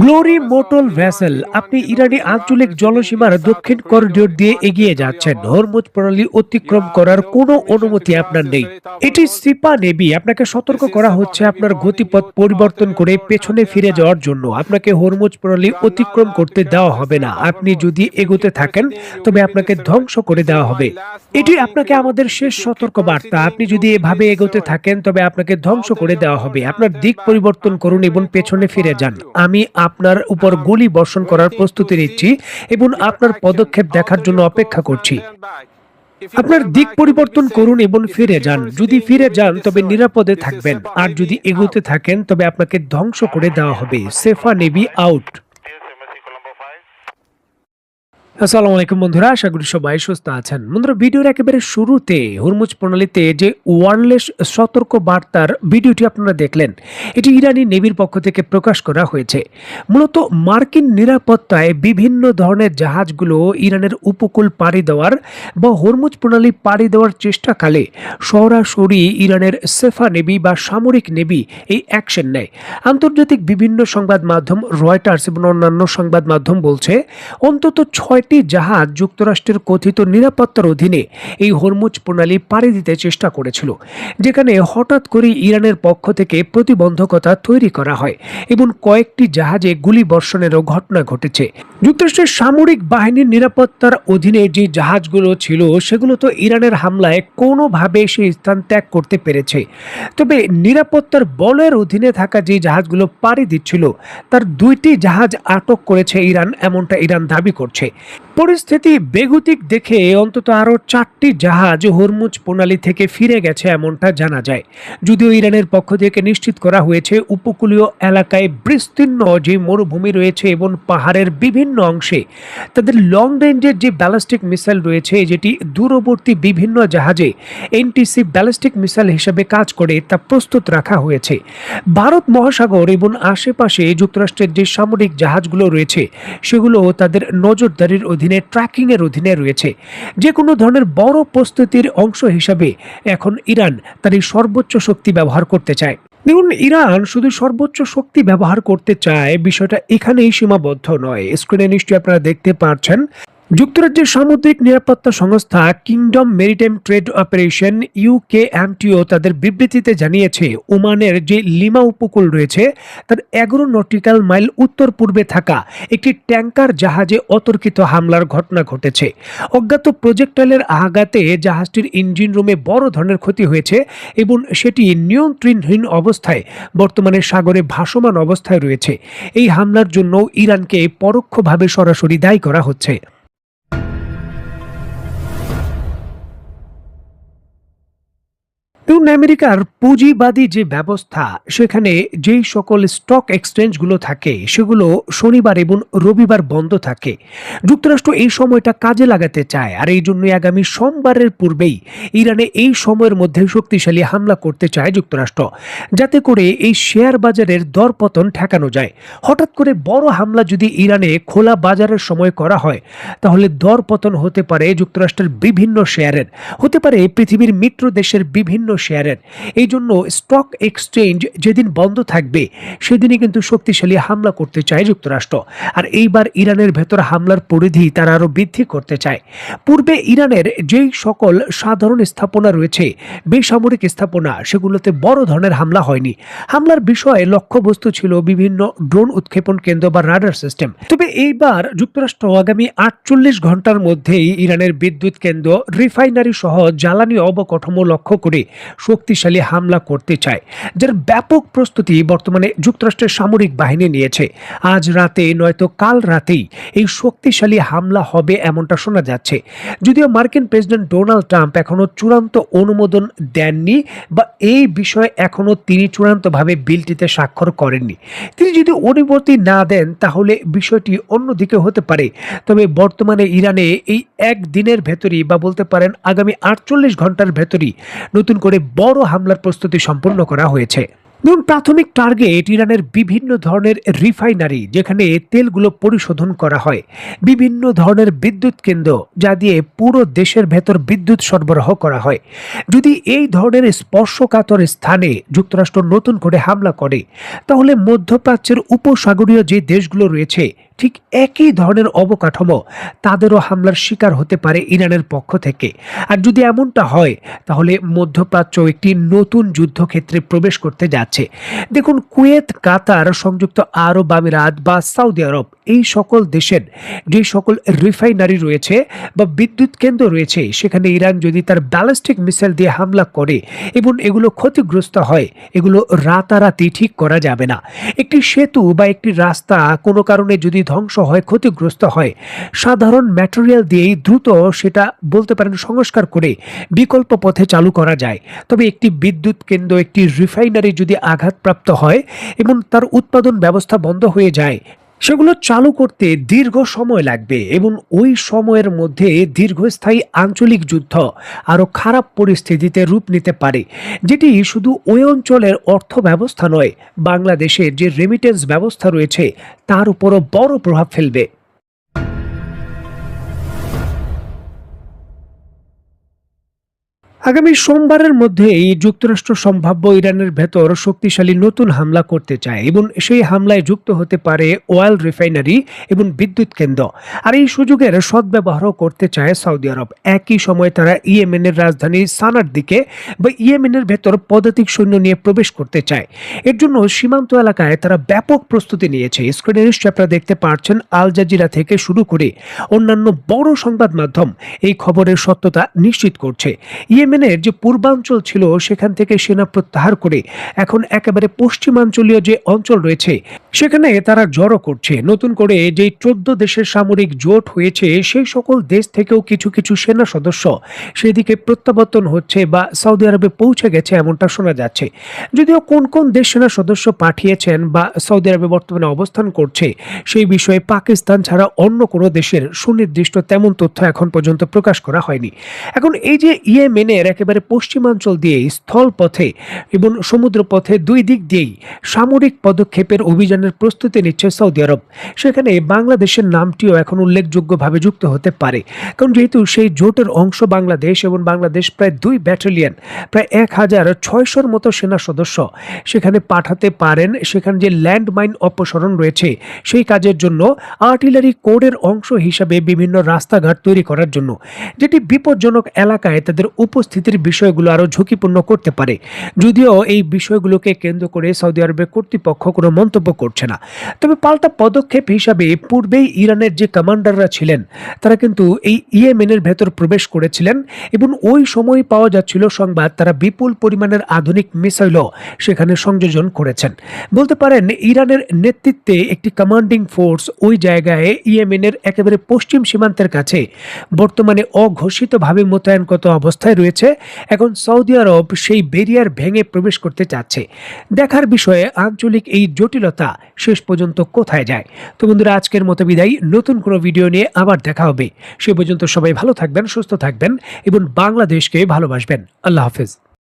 Glory Motul vessel, আপনি ইরানি আঞ্চলিক জলসীমার দক্ষিণ করিডোর দিয়ে এগিয়ে যাচ্ছেন। হরমুজ প্রণালী অতিক্রম করার কোনো অনুমতি আপনার নেই। এটি সিপা নেভি, আপনাকে সতর্ক করা হচ্ছে আপনার গতিপথ পরিবর্তন করে পেছনে ফিরে যাওয়ার জন্য। আপনাকে হরমুজ প্রণালী অতিক্রম করতে দেওয়া হবে না। আপনি যদি এগোতে থাকেন তবে আপনাকে ধ্বংস করে দেওয়া হবে। এটি আপনাকে আমাদের শেষ সতর্ক বার্তা। আপনি যদি এভাবে এগোতে থাকেন তবে আপনাকে ধ্বংস করে দেওয়া হবে। আপনার দিক পরিবর্তন করুন এবং পেছনে ফিরে যান। আমি আপনার উপর গুলি বর্ষণ করার প্রস্তুতি নিচ্ছি এবং আপনার পদক্ষেপ দেখার জন্য অপেক্ষা করছি। আপনার দিক পরিবর্তন করুন এবং ফিরে যান। যদি ফিরে যান তবে নিরাপদে থাকবেন, আর যদি এগোতে থাকেন তবে আপনাকে ধ্বংস করে দেওয়া হবে। সেফা নেভি আউট। আসসালামু আলাইকুম বন্ধুরা, আশা করি সবাই সুস্থ আছেন। বন্ধুরা, ভিডিওর একেবারে শুরুতে হরমুজ প্রণালীতে যে ওয়ারলেস সতর্ক বার্তার ভিডিওটি আপনারা দেখলেন, এটি ইরানি নেভির পক্ষ থেকে প্রকাশ করা হয়েছে। মূলত মার্কিন নিরাপত্তায় বিভিন্ন ধরনের জাহাজগুলো ইরানের উপকূল পাড়ি দেওয়ার বা হরমুজ প্রণালী পাড়ি দেওয়ার চেষ্টাকালে সরাসরি ইরানের সেফা নেভি বা সামরিক নেভি এই অ্যাকশন নেয়। আন্তর্জাতিক বিভিন্ন সংবাদ মাধ্যম রয়টার্স এবং অন্যান্য সংবাদ মাধ্যম বলছে অন্তত 6টি জাহাজ যুক্তরাষ্ট্রের কথিত নিরাপত্তার অধীনে এই হরমুজ প্রণালী পাড়ি দিতে চেষ্টা করেছিল, যেখানে হঠাৎ করে ইরানের পক্ষ থেকে প্রতিবন্ধকতা তৈরি করা হয় এবং কয়েকটি জাহাজে গুলি বর্ষণেরও ঘটনা ঘটেছে। যুক্তরাষ্ট্রের সামরিক বাহিনীর নিরাপত্তার অধীনে যে জাহাজগুলো ছিল সেগুলো তো ইরানের হামলায় কোনোভাবে সেই স্থান ত্যাগ করতে পেরেছে। তবে নিরাপত্তার বলের অধীনে থাকা যে জাহাজগুলো পাড়ি দিচ্ছিল তার 2টি জাহাজ আটক করেছে ইরান, এমনটা ইরান দাবি করছে। পরিস্থিতি বেগতিক দেখে অন্তত আরও 4টি জাহাজ হরমুজ প্রণালী থেকে ফিরে গেছে এমনটা জানা যায়। যদিও ইরানের পক্ষ থেকে নিশ্চিত করা হয়েছে উপকূলীয় এলাকায় বিস্তীর্ণ যে মরুভূমি রয়েছে এবং পাহাড়ের বিভিন্ন অংশে তাদের লং রেঞ্জের যে ব্যালিস্টিক মিসাইল রয়েছে, যেটি দূরবর্তী বিভিন্ন জাহাজে এনটিসি ব্যালিস্টিক মিসাইল হিসেবে কাজ করে, তা প্রস্তুত রাখা হয়েছে। ভারত মহাসাগর এবং আশেপাশে যুক্তরাষ্ট্রের যে সামরিক জাহাজগুলো রয়েছে সেগুলো তাদের নজরদারির অধীনে, ট্র্যাকিং এর অধীনে রয়েছে। যে কোনো ধরনের বড় প্রস্তুতির অংশ হিসাবে এখন ইরান তার এই সর্বোচ্চ শক্তি ব্যবহার করতে চায়। দেখুন, ইরান শুধু সর্বোচ্চ শক্তি ব্যবহার করতে চায়, বিষয়টা এখানেই সীমাবদ্ধ নয়। স্ক্রিনে নিশ্চয়ই আপনারা দেখতে পাচ্ছেন যুক্তরাজ্যের সামুদ্রিক নিরাপত্তা সংস্থা kingdom maritime trade operation UKMTO তাদের বিবৃতিতে জানিয়েছে ওমানের যে লিমা উপকূল রয়েছে তার 11 নটিক্যাল মাইল উত্তর পূর্বে থাকা একটি ট্যাঙ্কার জাহাজে অতর্কিত হামলার ঘটনা ঘটেছে। অজ্ঞাত প্রজেক্টাইলের আঘাতে জাহাজটির ইঞ্জিন রুমে বড় ধরনের ক্ষতি হয়েছে এবং সেটি নিয়ন্ত্রণহীন অবস্থায় বর্তমানে সাগরে ভাসমান অবস্থায় রয়েছে। এই হামলার জন্য ইরানকে পরোক্ষভাবে সরাসরি দায়ী করা হচ্ছে। আমেরিকার পুঁজিবাদী যে ব্যবস্থা, সেখানে যেই সকল স্টক এক্সচেঞ্জগুলো থাকে সেগুলো শনিবার এবং রবিবার বন্ধ থাকে। যুক্তরাষ্ট্র এই সময়টা কাজে লাগাতে চায়, আর এই জন্যই আগামী সোমবারের পূর্বেই ইরানে এই সময়ের মধ্যে শক্তিশালী হামলা করতে চায় যুক্তরাষ্ট্র, যাতে করে এই শেয়ার বাজারের দরপতন ঠেকানো যায়। হঠাৎ করে বড় হামলা যদি ইরানে খোলা বাজারের সময় করা হয় তাহলে দরপতন হতে পারে যুক্তরাষ্ট্রের বিভিন্ন শেয়ারের, হতে পারে পৃথিবীর মিত্র দেশের বিভিন্ন শেয়ারের। এই জন্য স্টক এক্সচেঞ্জ যেদিন বন্ধ থাকবে সেদিনই কিন্তু শক্তিশালী হামলা করতে চায় যুক্তরাষ্ট্র। আর এইবার ইরানের ভেতর হামলার পরিধি তারা আরো বৃদ্ধি করতে চায়। পূর্বে ইরানের যেই সকল সাধারণ স্থাপনা রয়েছে, বেসামরিক স্থাপনা, সেগুলোতে বড় ধরনের হামলা হয়নি। হামলার বিষয়ে লক্ষ্যবস্তু ছিল বিভিন্ন ড্রোন উৎক্ষেপণ কেন্দ্র বা রাডার সিস্টেম। তবে এইবার যুক্তরাষ্ট্র আগামী 48 ঘন্টার মধ্যেই ইরানের বিদ্যুৎ কেন্দ্র, রিফাইনারি সহ জ্বালানি অবকাঠামো লক্ষ্য করে শক্তিশালী হামলা করতে চায়, যার ব্যাপক প্রস্তুতি বর্তমানে যুক্তরাষ্ট্রের সামরিক বাহিনী নিয়েছে। আজ রাতে নয়তো কাল রাতেই এই শক্তিশালী হামলা হবে এমনটা শোনা যাচ্ছে। যদিও মার্কিন প্রেসিডেন্ট ডোনাল্ড ট্রাম্প এখনো চূড়ান্ত অনুমোদন দেননি বা এই বিষয়ে এখনো তিনি চূড়ান্তভাবে বিলটিতে স্বাক্ষর করেননি। তিনি যদি অনুমতি না দেন তাহলে বিষয়টি অন্যদিকে হতে পারে। তবে বর্তমানে ইরানে এই একদিনের ভেতরই বা বলতে পারেন আগামী 48 ঘন্টার ভেতরই নতুন করে বড় হামলার প্রস্তুতি সম্পন্ন করা হয়েছে। এবং প্রাথমিক টার্গেট ইরানের বিভিন্ন ধরনের রিফাইনারি, যেখানে তেলগুলো পরিশোধন করা হয়, বিভিন্ন ধরনের বিদ্যুৎ কেন্দ্র যা দিয়ে পুরো দেশের ভেতর বিদ্যুৎ সরবরাহ করা হয়। যদি এই ধরনের স্পর্শকাতর স্থানে যুক্তরাষ্ট্র নতুন করে হামলা করে, তাহলে মধ্যপ্রাচ্যের উপসাগরীয় যে দেশগুলো রয়েছে ঠিক একই ধরনের অবকাঠামো তাদেরও হামলার শিকার হতে পারে ইরানের পক্ষ থেকে। আর যদি এমনটা হয়, তাহলে মধ্যপ্রাচ্য একটি নতুন যুদ্ধক্ষেত্রে প্রবেশ করতে যাচ্ছে। দেখুন, কুয়েত, কাতার, সংযুক্ত আরব আমিরাত বা সৌদি আরব, এই সকল দেশের যে সকল রিফাইনারি রয়েছে বা বিদ্যুৎ কেন্দ্র রয়েছে, সেখানে ইরান যদি তার ব্যালিস্টিক মিসাইল দিয়ে হামলা করে এবং এগুলো ক্ষতিগ্রস্ত হয়, এগুলো রাতারাতি ঠিক করা যাবে না। একটি সেতু বা একটি রাস্তা কোনো কারণে যদি ধ্বংস হয়, ক্ষতিগ্রস্ত হয়, সাধারণ ম্যাটেরিয়াল দিয়েই দ্রুত সেটা বলতে পারেন সংস্কার করে বিকল্প পথে চালু করা যায়। তবে একটি বিদ্যুৎ কেন্দ্র, একটি রিফাইনারি যদি আঘাতপ্রাপ্ত হয় এবং তার উৎপাদন ব্যবস্থা বন্ধ হয়ে যায়, সেগুলো চালু করতে দীর্ঘ সময় লাগবে এবং ওই সময়ের মধ্যে দীর্ঘস্থায়ী আঞ্চলিক যুদ্ধ আরও খারাপ পরিস্থিতিতে রূপ নিতে পারে, যেটি শুধু ওই অঞ্চলের অর্থ ব্যবস্থা নয়, বাংলাদেশের যে রেমিটেন্স ব্যবস্থা রয়েছে তার উপরও বড় প্রভাব ফেলবে। আগামী সোমবারের মধ্যেই যুক্তরাষ্ট্র সম্ভাব্য ইরানের ভেতর শক্তিশালী নতুন হামলা করতে চায় এবং সেই হামলায় যুক্ত হতে পারে অয়েল রিফাইনারি এবং বিদ্যুৎ কেন্দ্র। আর এই সুযোগের সদ্ব্যবহারও করতে চায় সৌদি আরব। একই সময় তারা ইয়েমেনের রাজধানী সানার দিকে বা ইয়েমেনের ভেতর পদাতিক সৈন্য নিয়ে প্রবেশ করতে চায়। এর জন্য সীমান্ত এলাকায় তারা ব্যাপক প্রস্তুতি নিয়েছে। স্ক্রিনে নিশ্চয়ই আপনারা দেখতে পাচ্ছেন, আল জাজিরা থেকে শুরু করে অন্যান্য বড় সংবাদ মাধ্যম এই খবরের সত্যতা নিশ্চিত করছে। ইয়েমেনের যে পূর্বাঞ্চল ছিল, সেখান থেকে সেনা প্রত্যাহার করে এখন একেবারে পশ্চিমাঞ্চলীয় যে অঞ্চল রয়েছে সেখানে তারা জড়ো করছে। নতুন করে যে 14 দেশের সামরিক জোট হয়েছে, সেই সকল দেশ থেকেও কিছু কিছু সেনা সদস্য সেদিকে প্রত্যাবর্তন হচ্ছে বা সৌদি আরবে পৌঁছে গেছে, এমনটা শোনা যাচ্ছে। যদিও কোন কোন দেশ সেনা সদস্য পাঠিয়েছেন বা সৌদি আরবে বর্তমানে অবস্থান করছে, সেই বিষয়ে পাকিস্তান ছাড়া অন্য কোনো দেশের সুনির্দিষ্ট তেমন তথ্য এখন পর্যন্ত প্রকাশ করা হয়নি। এখন এই যে ইয়েমেনের একেবারে পশ্চিমাঞ্চল দিয়ে স্থল পথে এবং সমুদ্র পথে দুই দিক দিয়েই সামরিক পদক্ষেপের অভিযানের প্রস্তুতি নিচ্ছে সৌদি আরব, সেখানে বাংলাদেশের নামটিও এখন উল্লেখযোগ্যভাবে যুক্ত হতে পারে। কারণ যেহেতু সেই জোটের অংশ বাংলাদেশ এবং বাংলাদেশ প্রায় 2 ব্যাটালিয়ন, প্রায় 1600-র মতো সেনা সদস্য সেখানে পাঠাতে পারেন। সেখানে যে ল্যান্ডমাইন অপসারণ রয়েছে, সেই কাজের জন্য আর্টিলারি কোডের অংশ হিসাবে বিভিন্ন রাস্তাঘাট তৈরি করার জন্য, যেটি বিপজ্জনক এলাকায় তাদের উপস্থিতির বিষয়গুলো আরও ঝুঁকিপূর্ণ করতে পারে। যদিও এই বিষয়গুলোকে কেন্দ্র করে সৌদি আরবের কর্তৃপক্ষ কোনো মন্তব্য করছে না। তবে পাল্টা পদক্ষেপ হিসাবে পূর্বেই ইরানের যে কমান্ডাররা ছিলেন, তারা কিন্তু এই ইয়েমেনের ভেতর প্রবেশ করেছিলেন এবং ওই সময় পাওয়া যাচ্ছিল সংবাদ তারা বিপুল পরিমাণের আধুনিক মিসাইলও সেখানে সংযোজন করেছেন। বলতে পারেন ইরানের নেতৃত্বে একটি কমান্ডিং ফোর্স ওই জায়গায় ইয়েমেনের একেবারে পশ্চিম সীমান্তের কাছে বর্তমানে অঘোষিতভাবে মোতায়েনগত অবস্থায় রয়েছে। এখন সৌদি আরব সেই ব্যারিয়ার ভেঙে প্রবেশ করতে চাচ্ছে। দেখার বিষয়ে আঞ্চলিক এই জটিলতা শেষ পর্যন্ত কোথায় যায়। তো বন্ধুরা, আজকের মতো বিদায়। নতুন কোনো ভিডিও নিয়ে আবার দেখা হবে। সে পর্যন্ত সবাই ভালো থাকবেন, সুস্থ থাকবেন এবং বাংলাদেশকে ভালোবাসবেন। আল্লাহ হাফেজ।